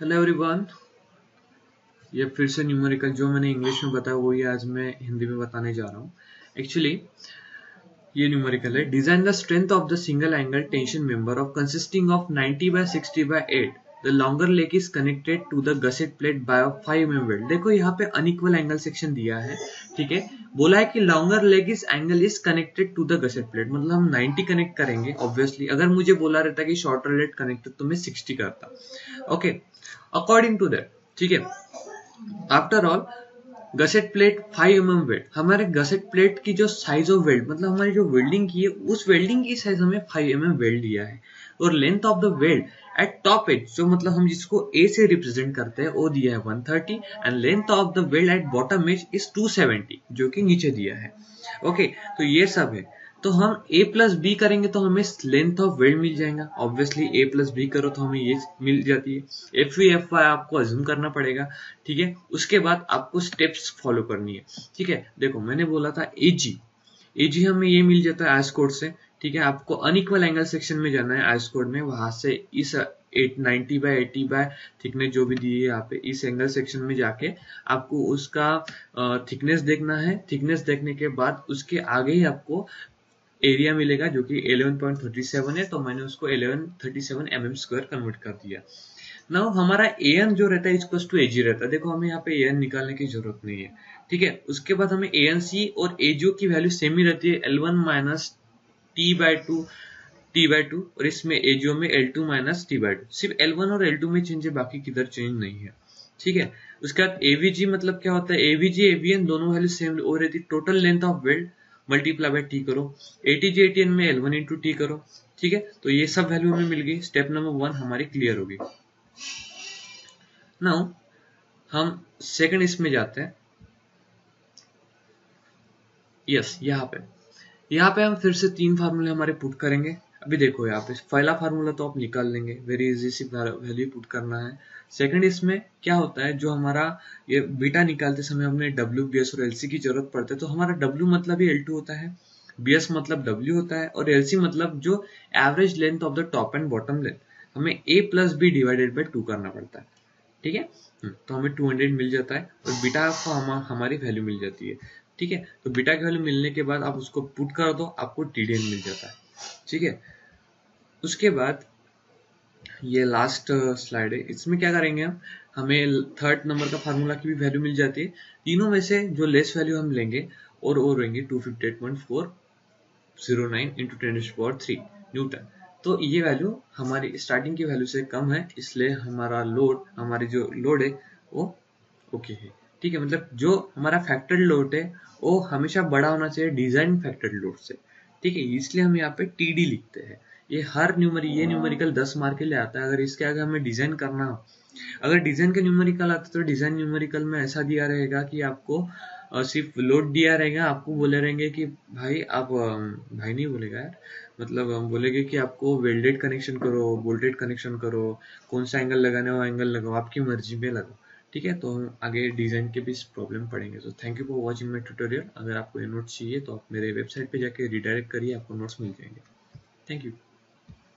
Hello everyone, ये फिर से न्यूमेरिकल जो मैंने इंग्लिश में बताया वही आज मैं हिंदी में बताने जा रहा हूँ। एक्चुअली ये न्यूमेरिकल है। Design the strength of the single angle tension member of consisting of 90/60/8। The longer leg is connected to the gusset plate by 5 mm weld. देखो यहाँ पे अनइक्वल एंगल सेक्शन दिया है, ठीक है। बोला है कि longer leg is angle is connected to the gusset plate, मतलब हम 90 कनेक्ट करेंगे। ऑब्वियसली अगर मुझे बोला रहता कि शॉर्टर लेग कनेक्टेड तो मैं 60 करता। ओके, अकॉर्डिंग टू दैट, ठीक है। After all gusset plate 5 mm weld, हमारे गसेट प्लेट की जो साइज ऑफ वेल्ड, मतलब हमारी जो वेल्डिंग की है उस वेल्डिंग की साइज हमें 5 mm वेल्ड दिया है। और length of the weld at top edge, जो मतलब हम जिसको ए से रिप्रेजेंट करते हैं, वो दिया है 130 and length of the weld at bottom edge is 270, जो कि नीचे दिया है। ओके, तो ये सब है। तो हम a प्लस बी करेंगे तो हमें लेंथ ऑफ वेल्ड मिल जाएगा। ऑब्वियसली a प्लस बी करो तो हमें ये मिल जाती है। एफ वी एफ वाई आपको अज्यूम करना पड़ेगा, ठीक है। उसके बाद आपको स्टेप्स फॉलो करनी है, ठीक है। देखो मैंने बोला था एजी, एजी हमें ये मिल जाता है आइस कोड से, ठीक है। आपको अनइक्वल एंगल सेक्शन में जाना है आइस कोड में, वहां से इस 90/80 बाय थिकनेस जो भी दी है यहाँ पे, इस एंगल सेक्शन में जाके आपको उसका थिकनेस देखना है। थिकनेस देखने के बाद उसके आगे ही आपको एरिया मिलेगा जो कि 11.37 है, तो मैंने उसको 1137 mm² कन्वर्ट कर दिया। नाउ हमारा an जो रहता है इक्वल टू एजी रहता है। देखो हमें यहाँ पे an निकालने की जरूरत नहीं है, ठीक है। उसके बाद हमें anc और ago की वैल्यू सेम ही रहती है, L1 माइनस t/2 और इसमें ago में L2 माइनस t/2। सिर्फ L1 और L2 में चेंज है, बाकी किधर चेंज नहीं है, ठीक है। उसके बाद avg मतलब क्या होता है, avg avn दोनों वैल्यू सेम हो रहती है। Total length of weld multiply by T करो, एटीजी एटीएन में L1 इंटू टी करो, ठीक है। तो ये सब वैल्यू हमें मिल गई। स्टेप नंबर 1 हमारी क्लियर होगी। नाउ हम सेकंड इसमें जाते हैं। यस, यहाँ पे हम फिर से 3 फार्मूले हमारे पुट करेंगे। अभी देखो यहाँ पे पहला फार्मूला तो आप निकाल लेंगे, वेरी इजी सी वैल्यू पुट करना है। सेकंड इसमें क्या होता है, जो हमारा ये बीटा निकालते समय हमें डब्ल्यू बी एस और एलसी की जरूरत पड़ती है, तो हमारा डब्ल्यू मतलब ही L2 होता है, बी एस मतलब डब्ल्यू होता है, और एलसी मतलब जो average length of the top and bottom length, हमें ए प्लस बी डिवाइडेड बाई 2 करना पड़ता है, ठीक है। तो हमें 200 मिल जाता है और बीटा को हमारी वैल्यू मिल जाती है, ठीक है। तो बीटा की वैल्यू मिलने के बाद आप उसको पुट कर दो, आपको टीडीएन मिल जाता है, ठीक है। उसके बाद ये लास्ट स्लाइड है, इसमें क्या करेंगे हम, हमें थर्ड नंबर का फार्मूला की भी वैल्यू मिल जाती है। तीनों में से जो लेस वैल्यू हम लेंगे और वो रहेंगे 258.409 इंटू 10⁻³ न्यूटन। तो ये वैल्यू हमारी स्टार्टिंग की वैल्यू से कम है, इसलिए हमारा लोड, हमारी जो लोड है वो ओके है, ठीक है। मतलब जो हमारा फैक्टर्ड लोड है वो हमेशा बड़ा होना चाहिए डिजाइन फैक्टर्ड लोड से, ठीक है। इसलिए हम यहाँ पे टीडी लिखते हैं। ये न्यूमेरिकल 10 मार्क के लिए आता है। अगर इसके आगे हमें डिजाइन करना हो, अगर डिजाइन का न्यूमेरिकल आता तो डिजाइन न्यूमेरिकल में ऐसा दिया रहेगा कि आपको सिर्फ लोड दिया रहेगा, आपको बोले रहेंगे कि भाई आप भाई नहीं बोलेगा यार, मतलब हम बोलेंगे कि आपको वेल्डेड कनेक्शन करो, बोल्टेड कनेक्शन करो, कौन सा एंगल लगाना है वो एंगल लगाओ, आपकी मर्जी में लगाओ, ठीक है। तो हम आगे डिजाइन के भी प्रॉब्लम पढ़ेंगे। तो thank you for watching my tutorial. अगर आपको ये नोट्स चाहिए तो आप मेरे वेबसाइट पे जाके रिडायरेक्ट करिए, आपको नोट्स मिल जाएंगे। Thank you.